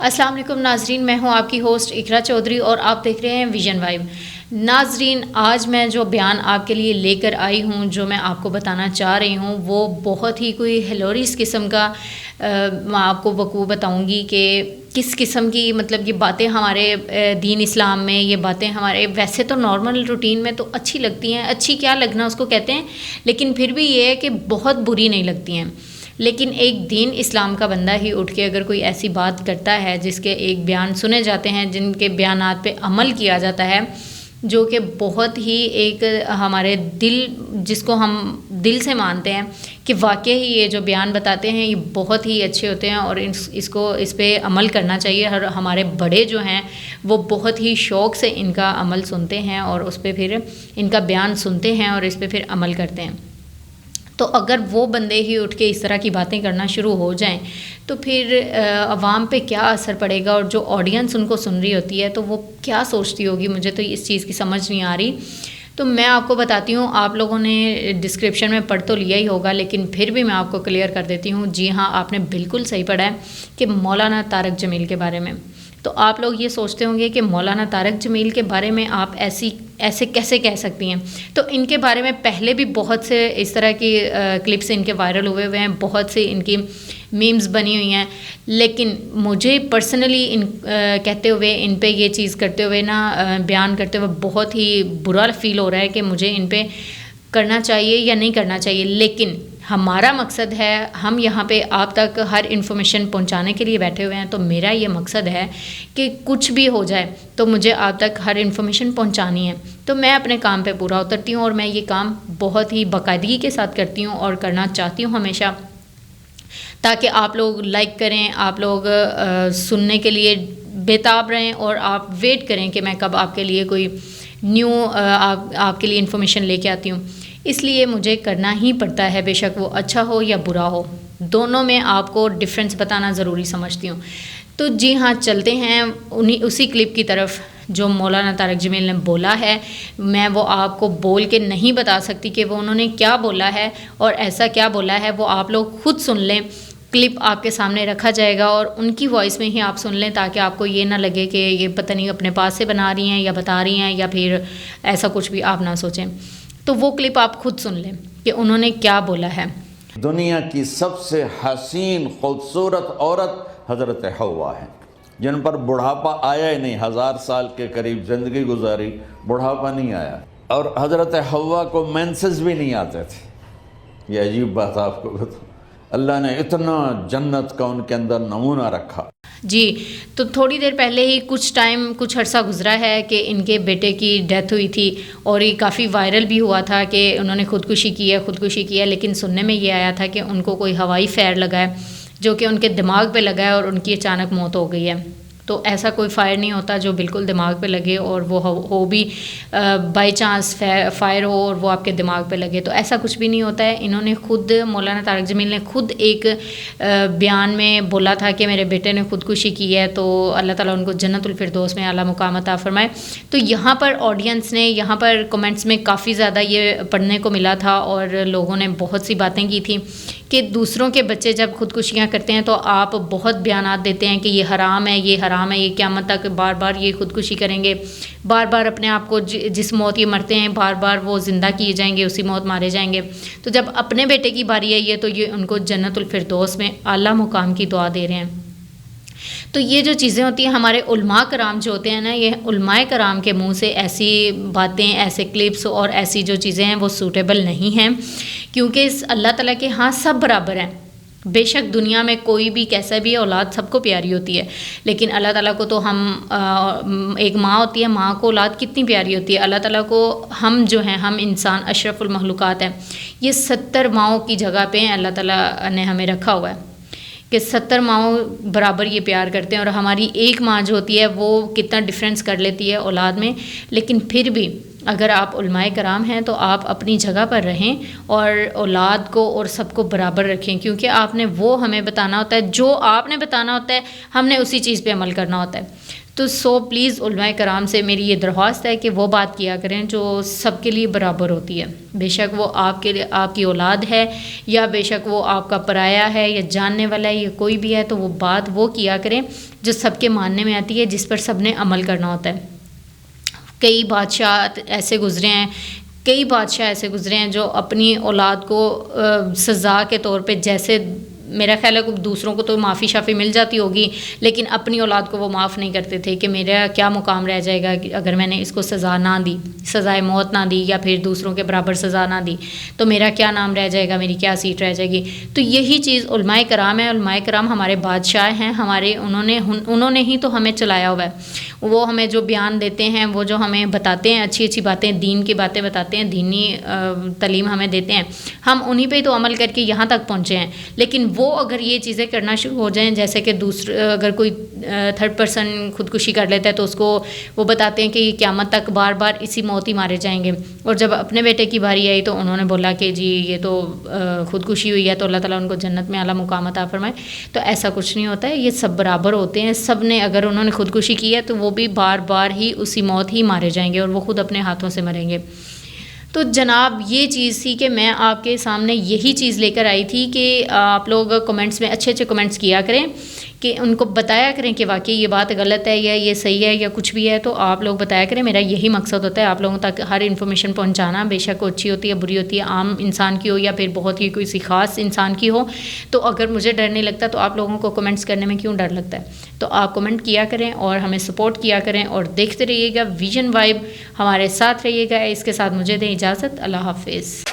السلام علیکم ناظرین، میں ہوں آپ کی ہوسٹ اقرا چودھری اور آپ دیکھ رہے ہیں ویژن وائب۔ ناظرین، آج میں جو بیان آپ کے لیے لے کر آئی ہوں، جو میں آپ کو بتانا چاہ رہی ہوں، وہ بہت ہی کوئی ہیلوریس قسم کا میں آپ کو وقوع بتاؤں گی کہ کس قسم کی مطلب یہ باتیں ہمارے دین اسلام میں، یہ باتیں ہمارے ویسے تو نارمل روٹین میں تو اچھی لگتی ہیں، اچھی کیا لگنا اس کو کہتے ہیں، لیکن پھر بھی یہ ہے کہ بہت بری نہیں لگتی ہیں۔ لیکن ایک دین اسلام کا بندہ ہی اٹھ کے اگر کوئی ایسی بات کرتا ہے جس کے ایک بیان سنے جاتے ہیں، جن کے بیانات پہ عمل کیا جاتا ہے، جو کہ بہت ہی ایک ہمارے دل، جس کو ہم دل سے مانتے ہیں کہ واقعی یہ جو بیان بتاتے ہیں یہ بہت ہی اچھے ہوتے ہیں اور اس پہ عمل کرنا چاہیے۔ ہمارے بڑے جو ہیں وہ بہت ہی شوق سے ان کا عمل سنتے ہیں اور اس پہ پھر ان کا بیان سنتے ہیں اور اس پہ پھر عمل کرتے ہیں۔ تو اگر وہ بندے ہی اٹھ کے اس طرح کی باتیں کرنا شروع ہو جائیں تو پھر عوام پہ کیا اثر پڑے گا، اور جو آڈینس ان کو سن رہی ہوتی ہے تو وہ کیا سوچتی ہوگی، مجھے تو اس چیز کی سمجھ نہیں آ رہی۔ تو میں آپ کو بتاتی ہوں، آپ لوگوں نے ڈسکرپشن میں پڑھ تو لیا ہی ہوگا، لیکن پھر بھی میں آپ کو کلیئر کر دیتی ہوں۔ جی ہاں، آپ نے بالکل صحیح پڑھا ہے کہ مولانا طارق جمیل کے بارے میں۔ تو آپ لوگ یہ سوچتے ہوں گے کہ مولانا طارق جمیل کے بارے میں آپ ایسے کیسے کہہ سکتی ہیں؟ تو ان کے بارے میں پہلے بھی بہت سے اس طرح کی کلپس ان کے وائرل ہوئے ہیں، بہت سے ان کی میمز بنی ہوئی ہیں، لیکن مجھے پرسنلی کہتے ہوئے، ان پہ یہ چیز کرتے ہوئے بیان کرتے ہوئے بہت ہی برا فیل ہو رہا ہے کہ مجھے ان پہ کرنا چاہیے یا نہیں کرنا چاہیے۔ لیکن ہمارا مقصد ہے، ہم یہاں پہ آپ تک ہر انفارمیشن پہنچانے کے لیے بیٹھے ہوئے ہیں، تو میرا یہ مقصد ہے کہ کچھ بھی ہو جائے تو مجھے آپ تک ہر انفارمیشن پہنچانی ہے۔ تو میں اپنے کام پہ پورا اترتی ہوں اور میں یہ کام بہت ہی باقاعدگی کے ساتھ کرتی ہوں اور کرنا چاہتی ہوں ہمیشہ، تاکہ آپ لوگ لائک کریں، آپ لوگ سننے کے لیے بےتاب رہیں اور آپ ویٹ کریں کہ میں کب آپ کے لیے کوئی نیو آپ کے لیے انفارمیشن لے کے آتی ہوں۔ اس لیے مجھے کرنا ہی پڑتا ہے، بے شک وہ اچھا ہو یا برا ہو، دونوں میں آپ کو ڈفرینس بتانا ضروری سمجھتی ہوں۔ تو جی ہاں، چلتے ہیں اسی کلپ کی طرف جو مولانا طارق جمیل نے بولا ہے۔ میں وہ آپ کو بول کے نہیں بتا سکتی کہ وہ انہوں نے کیا بولا ہے اور ایسا کیا بولا ہے، وہ آپ لوگ خود سن لیں۔ کلپ آپ کے سامنے رکھا جائے گا اور ان کی وائس میں ہی آپ سن لیں، تاکہ آپ کو یہ نہ لگے کہ یہ پتہ نہیں اپنے پاس سے بنا رہی ہیں یا بتا رہی ہیں، یا پھر ایسا کچھ بھی آپ نہ سوچیں۔ تو وہ کلپ آپ خود سن لیں کہ انہوں نے کیا بولا ہے۔ دنیا کی سب سے حسین خوبصورت عورت حضرت حوا ہے، جن پر بڑھاپا آیا ہی نہیں، 1000 سال کے قریب زندگی گزاری، بڑھاپا نہیں آیا، اور حضرت حوا کو مینسز بھی نہیں آتے تھے۔ یہ عجیب بات آپ کو بتاؤں، اللہ نے اتنا جنت کا ان کے اندر نمونہ رکھا۔ جی، تو تھوڑی دیر پہلے ہی کچھ عرصہ گزرا ہے کہ ان کے بیٹے کی ڈیتھ ہوئی تھی، اور یہ کافی وائرل بھی ہوا تھا کہ انہوں نے خودکشی کی ہے، لیکن سننے میں یہ آیا تھا کہ ان کو کوئی ہوائی فائر لگا ہے، جو کہ ان کے دماغ پہ لگا ہے اور ان کی اچانک موت ہو گئی ہے۔ تو ایسا کوئی فائر نہیں ہوتا جو بالکل دماغ پہ لگے اور وہ ہو بھی بائی چانس فائر ہو اور وہ آپ کے دماغ پہ لگے، تو ایسا کچھ بھی نہیں ہوتا ہے۔ انہوں نے خود، مولانا طارق جمیل نے خود ایک بیان میں بولا تھا کہ میرے بیٹے نے خودکشی کی ہے، تو اللہ تعالیٰ ان کو جنت الفردوس میں اعلیٰ مقام عطا فرمائے۔ تو یہاں پر آڈینس نے، یہاں پر کمنٹس میں کافی زیادہ یہ پڑھنے کو ملا تھا اور لوگوں نے بہت سی باتیں کی تھیں کہ دوسروں کے بچے جب خودکشیاں کرتے ہیں تو آپ بہت بیانات دیتے ہیں کہ یہ حرام ہے، یہ حرام ہے، یہ قیامت تک بار بار یہ خودکشی کریں گے، بار بار اپنے آپ کو جس موت یہ مرتے ہیں بار بار وہ زندہ کیے جائیں گے، اسی موت مارے جائیں گے۔ تو جب اپنے بیٹے کی باری آئی ہے تو یہ ان کو جنت الفردوس میں اعلیٰ مقام کی دعا دے رہے ہیں۔ تو یہ جو چیزیں ہوتی ہیں، ہمارے علماء کرام جو ہوتے ہیں نا، یہ علماء کرام کے منہ سے ایسی باتیں، ایسے کلپس اور ایسی جو چیزیں ہیں وہ سوٹیبل نہیں ہیں، کیونکہ اللہ تعالیٰ کے ہاں سب برابر ہیں۔ بے شک دنیا میں کوئی بھی کیسا بھی اولاد سب کو پیاری ہوتی ہے، لیکن اللہ تعالیٰ کو تو ایک ماں ہوتی ہے، ماں کو اولاد کتنی پیاری ہوتی ہے، اللہ تعالیٰ کو ہم جو ہیں، ہم انسان اشرف المخلوقات ہیں، یہ 70 ماؤں کی جگہ پہ اللہ تعالیٰ نے ہمیں رکھا ہوا ہے کہ 70 ماؤں برابر یہ پیار کرتے ہیں، اور ہماری ایک ماں جو ہوتی ہے وہ کتنا ڈفرینس کر لیتی ہے اولاد میں، لیکن پھر بھی اگر آپ علماء کرام ہیں تو آپ اپنی جگہ پر رہیں اور اولاد کو اور سب کو برابر رکھیں، کیونکہ آپ نے وہ ہمیں بتانا ہوتا ہے، جو آپ نے بتانا ہوتا ہے ہم نے اسی چیز پہ عمل کرنا ہوتا ہے۔ تو پلیز علماء کرام سے میری یہ درخواست ہے کہ وہ بات کیا کریں جو سب کے لیے برابر ہوتی ہے، بے شک وہ آپ کے آپ کی اولاد ہے یا بے شک وہ آپ کا پرایا ہے یا جاننے والا ہے یا کوئی بھی ہے، تو وہ بات وہ کیا کریں جو سب کے ماننے میں آتی ہے، جس پر سب نے عمل کرنا ہوتا ہے۔ کئی بادشاہ ایسے گزرے ہیں جو اپنی اولاد کو سزا کے طور پہ، جیسے میرا خیال ہے کہ دوسروں کو تو معافی شافی مل جاتی ہوگی، لیکن اپنی اولاد کو وہ معاف نہیں کرتے تھے کہ میرا کیا مقام رہ جائے گا اگر میں نے اس کو سزا نہ دی، سزائے موت نہ دی یا پھر دوسروں کے برابر سزا نہ دی، تو میرا کیا نام رہ جائے گا، میری کیا سیٹ رہ جائے گی۔ تو یہی چیز علماء کرام ہیں، علماء کرام ہمارے بادشاہ ہیں، انہوں نے ہی تو ہمیں چلایا ہوا ہے۔ وہ ہمیں جو بیان دیتے ہیں، وہ جو ہمیں بتاتے ہیں اچھی اچھی باتیں، دین کی باتیں بتاتے ہیں، دینی تعلیم ہمیں دیتے ہیں، ہم انہی پہ تو عمل کر کے یہاں تک پہنچے ہیں۔ لیکن وہ اگر یہ چیزیں کرنا شروع ہو جائیں، جیسے کہ اگر کوئی تھرڈ پرسن خودکشی کر لیتا ہے تو اس کو وہ بتاتے ہیں کہ یہ قیامت تک بار بار اسی موت ہی مارے جائیں گے، اور جب اپنے بیٹے کی باری آئی تو انہوں نے بولا کہ جی یہ تو خودکشی ہوئی ہے تو اللہ تعالیٰ ان کو جنت میں اعلیٰ مقام عطا فرمائے۔ تو ایسا کچھ نہیں ہوتا ہے، یہ سب برابر ہوتے ہیں، سب نے اگر انہوں نے خودکشی کی ہے تو وہ بھی بار بار ہی اسی موت ہی مارے جائیں گے اور وہ خود اپنے ہاتھوں سے مریں گے۔ تو جناب یہ چیز تھی کہ میں آپ کے سامنے یہی چیز لے کر آئی تھی کہ آپ لوگ کمنٹس میں اچھے اچھے کمنٹس کیا کریں، کہ ان کو بتایا کریں کہ واقعی یہ بات غلط ہے یا یہ صحیح ہے یا کچھ بھی ہے، تو آپ لوگ بتایا کریں۔ میرا یہی مقصد ہوتا ہے، آپ لوگوں تک ہر انفارمیشن پہنچانا، بے شک وہ اچھی ہوتی ہے بری ہوتی ہے، عام انسان کی ہو یا پھر بہت ہی کوئی سی خاص انسان کی ہو۔ تو اگر مجھے ڈر نہیں لگتا تو آپ لوگوں کو کمنٹس کرنے میں کیوں ڈر لگتا ہے؟ تو آپ کمنٹ کیا کریں اور ہمیں سپورٹ کیا کریں اور دیکھتے رہیے گا ویژن وائب، ہمارے ساتھ رہیے گا۔ اس کے ساتھ مجھے دیں اجازت، اللہ حافظ۔